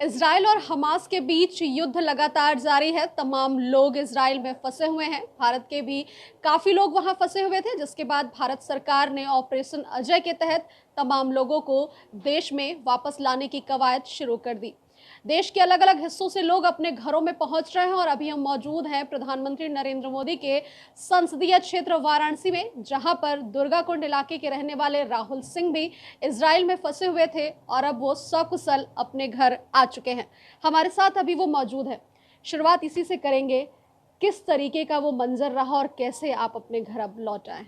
Israel और Hamas के बीच युद्ध लगातार जारी है। तमाम लोग इजराइल में फंसे हुए हैं। भारत के भी काफी लोग वहां फंसे हुए थे, जिसके बाद भारत सरकार ने ऑपरेशन अजय के तहत तमाम लोगों को देश में वापस लाने की कवायद शुरू कर दी। देश के अलग अलग हिस्सों से लोग अपने घरों में पहुंच रहे हैं और अभी हम मौजूद हैं प्रधानमंत्री नरेंद्र मोदी के संसदीय क्षेत्र वाराणसी में, जहां पर दुर्गाकुंड इलाके के रहने वाले राहुल सिंह भी इजराइल में फंसे हुए थे और अब वो सकुशल अपने घर आ चुके हैं। हमारे साथ अभी वो मौजूद है। शुरुआत इसी से करेंगे, किस तरीके का वो मंजर रहा और कैसे आप अपने घर अब लौट आए?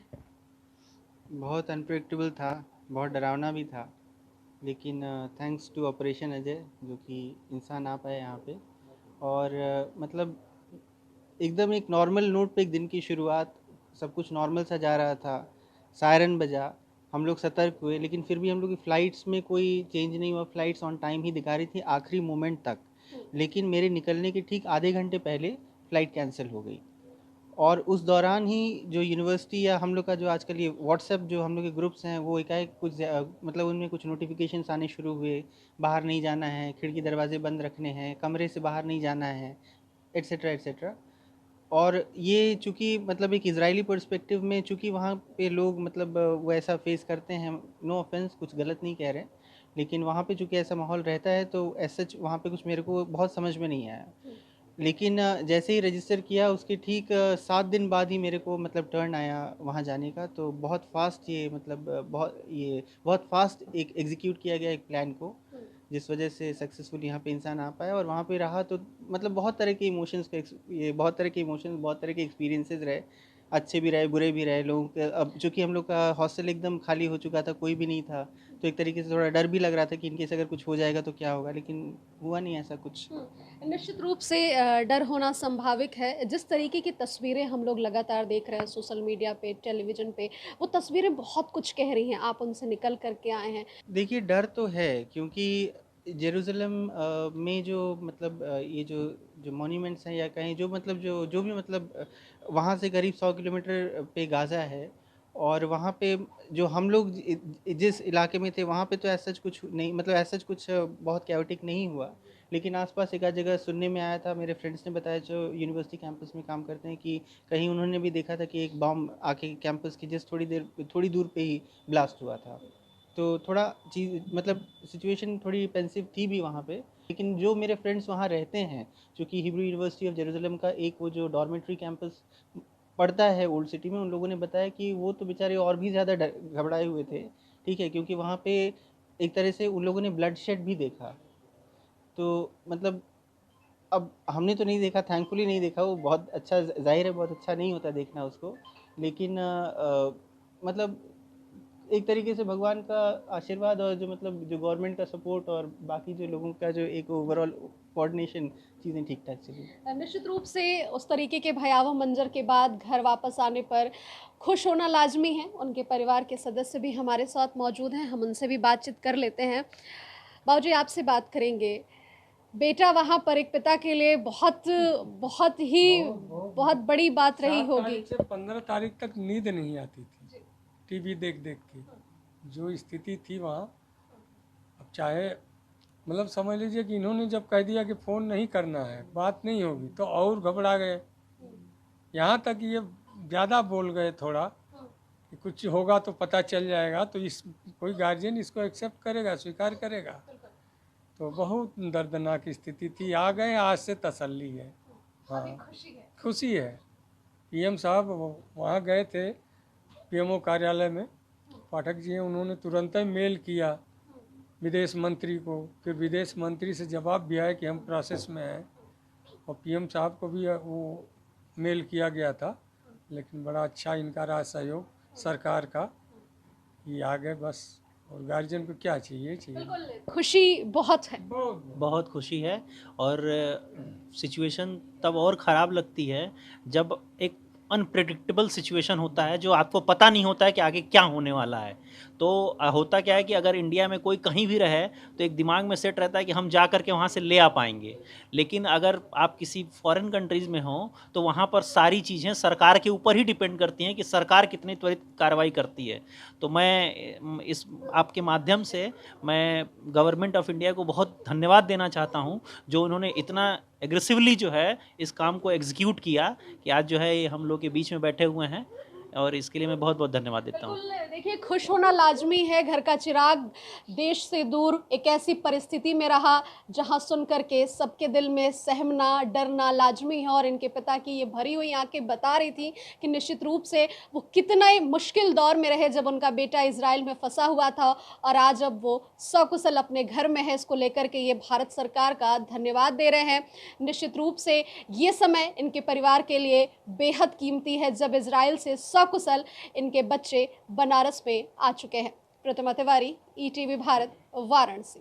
बहुत अनप्रेडिक्टेबल था, बहुत डरावना भी था। लेकिन थैंक्स टू ऑपरेशन अजय जो कि इंसान आ पाए यहाँ पे। और मतलब एकदम एक नॉर्मल नोट पे एक दिन की शुरुआत, सब कुछ नॉर्मल सा जा रहा था। सायरन बजा, हम लोग सतर्क हुए, लेकिन फिर भी हम लोग की फ़्लाइट्स में कोई चेंज नहीं हुआ। फ़्लाइट्स ऑन टाइम ही दिखा रही थी आखिरी मोमेंट तक। लेकिन मेरे निकलने के ठीक आधे घंटे पहले फ़्लाइट कैंसिल हो गई। और उस दौरान ही जो यूनिवर्सिटी या हम लोग का जो आजकल ये व्हाट्सएप जो हम लोग के ग्रुप्स हैं, वो एकाएक कुछ मतलब उनमें कुछ नोटिफिकेशंस आने शुरू हुए। बाहर नहीं जाना है, खिड़की दरवाजे बंद रखने हैं, कमरे से बाहर नहीं जाना है, एट्सेट्रा एट्सेट्रा। और ये चूँकि मतलब एक इज़राइली पर्सपेक्टिव में, चूँकि वहाँ पे लोग मतलब वो ऐसा फेस करते हैं, नो ऑफेंस, कुछ गलत नहीं कह रहे, लेकिन वहाँ पे चूँकि ऐसा माहौल रहता है तो एज सच वहाँ पे कुछ मेरे को बहुत समझ में नहीं आया। लेकिन जैसे ही रजिस्टर किया उसके ठीक 7 दिन बाद ही मेरे को मतलब टर्न आया वहाँ जाने का। तो बहुत फ़ास्ट ये मतलब बहुत फ़ास्ट एक एग्ज़ीक्यूट किया गया एक प्लान को, जिस वजह से सक्सेसफुल यहाँ पे इंसान आ पाया और वहाँ पे रहा। तो मतलब बहुत तरह के इमोशंस का बहुत तरह के इमोशंस, बहुत तरह के एक्सपीरियंसेस रहे। अच्छे भी रहे, बुरे भी रहे। लोगों के अब चूँकि हम लोग का हॉस्टल एकदम खाली हो चुका था, कोई भी नहीं था, तो एक तरीके से थोड़ा डर भी लग रहा था कि इनकेस अगर कुछ हो जाएगा तो क्या होगा, लेकिन हुआ नहीं ऐसा कुछ। निश्चित रूप से डर होना स्वाभाविक है। जिस तरीके की तस्वीरें हम लोग लगातार देख रहे हैं सोशल मीडिया पे, टेलीविज़न पे, वो तस्वीरें बहुत कुछ कह रही हैं। आप उनसे निकल कर के आए हैं। देखिए, डर तो है, क्योंकि जेरूसलम में जो मतलब ये जो मॉन्यूमेंट्स हैं, या कहें जो मतलब जो भी मतलब वहाँ से करीब 100 किलोमीटर पे गाज़ा है। और वहाँ पे जो हम लोग जिस इलाके में थे वहाँ पे तो ऐसा कुछ नहीं, मतलब ऐसा कुछ बहुत कैओटिक नहीं हुआ। लेकिन आसपास एक आध जगह सुनने में आया था, मेरे फ्रेंड्स ने बताया जो यूनिवर्सिटी कैंपस में काम करते हैं, कि कहीं उन्होंने भी देखा था कि एक बॉम्ब आके कैंपस की जस्ट थोड़ी दूर पे ही ब्लास्ट हुआ था। तो थोड़ा चीज़ मतलब सिचुएशन थोड़ी पेंसिव थी भी वहाँ पे। लेकिन जो मेरे फ्रेंड्स वहाँ रहते हैं, चूँकि हिब्रू यूनिवर्सिटी ऑफ जेरूसलम का एक वो जो डॉर्मेट्री कैंपस पड़ता है ओल्ड सिटी में, उन लोगों ने बताया कि वो तो बेचारे और भी ज़्यादा घबराए हुए थे। ठीक है, क्योंकि वहाँ पे एक तरह से उन लोगों ने ब्लड शेड भी देखा। तो मतलब अब हमने तो नहीं देखा, थैंकफुली नहीं देखा। वो बहुत अच्छा, ज़ाहिर है बहुत अच्छा नहीं होता देखना उसको। लेकिन मतलब एक तरीके से भगवान का आशीर्वाद और जो मतलब जो गवर्नमेंट का सपोर्ट और बाकी जो लोगों का जो एक ओवरऑल कोऑर्डिनेशन, चीज़ें ठीक ठाक चली। निश्चित रूप से उस तरीके के भयावह मंजर के बाद घर वापस आने पर खुश होना लाजमी है। उनके परिवार के सदस्य भी हमारे साथ मौजूद हैं, हम उनसे भी बातचीत कर लेते हैं। बाबूजी, आपसे बात करेंगे। बेटा वहाँ पर एक पिता के लिए बहुत बहुत ही बहुत बड़ी बात रही 7 होगी। तारीख से 15 तारीख तक नींद नहीं आती थी, टीवी देख देख के। जो स्थिति थी वहाँ, अब चाहे मतलब समझ लीजिए कि इन्होंने जब कह दिया कि फ़ोन नहीं करना है, बात नहीं होगी, तो और घबरा गए। यहाँ तक ये ज़्यादा बोल गए थोड़ा कि कुछ होगा तो पता चल जाएगा, तो इस कोई गार्जियन इसको एक्सेप्ट करेगा, स्वीकार करेगा? तो बहुत दर्दनाक स्थिति थी। आ गए, आज से तसल्ली है। हाँ, खुशी है। पीएम साहब वहाँ गए थे, पीएमओ कार्यालय में, पाठक जी हैं, उन्होंने तुरंत ही मेल किया विदेश मंत्री को। फिर विदेश मंत्री से जवाब भी आया कि हम प्रोसेस में हैं, और पीएम साहब को भी वो मेल किया गया था। लेकिन बड़ा अच्छा इनका रहा सहयोग सरकार का, ये आ गए बस। और गार्जियन को क्या चाहिए? चाहिए खुशी बहुत है। बहुत बहुत खुशी है। और सिचुएशन तब और ख़राब लगती है जब एक अनप्रेडिक्टेबल सिचुएशन होता है, जो आपको पता नहीं होता है कि आगे क्या होने वाला है। तो होता क्या है कि अगर इंडिया में कोई कहीं भी रहे तो एक दिमाग में सेट रहता है कि हम जा कर के वहाँ से ले आ पाएंगे, लेकिन अगर आप किसी फॉरेन कंट्रीज़ में हो तो वहाँ पर सारी चीज़ें सरकार के ऊपर ही डिपेंड करती हैं कि सरकार कितनी त्वरित कार्रवाई करती है। तो मैं इस आपके माध्यम से मैं गवर्नमेंट ऑफ इंडिया को बहुत धन्यवाद देना चाहता हूँ, जो उन्होंने इतना एग्रेसिवली जो है इस काम को एग्जीक्यूट किया कि आज जो है ये हम लोग के बीच में बैठे हुए हैं, और इसके लिए मैं बहुत बहुत धन्यवाद देता हूँ। बिल्कुल, देखिए खुश होना लाजमी है। घर का चिराग देश से दूर एक ऐसी परिस्थिति में रहा जहां सुन करके सबके दिल में सहमना, डरना लाजमी है, और इनके पिता की ये भरी हुई आंखें बता रही थी कि निश्चित रूप से वो कितने मुश्किल दौर में रहे जब उनका बेटा इजराइल में फंसा हुआ था, और आज अब वो सकुशल अपने घर में है। इसको लेकर के ये भारत सरकार का धन्यवाद दे रहे हैं। निश्चित रूप से ये समय इनके परिवार के लिए बेहद कीमती है जब इजराइल से सकुशल इनके बच्चे बनारस में आ चुके हैं। प्रतिमा तिवारी, ETV भारत, वाराणसी।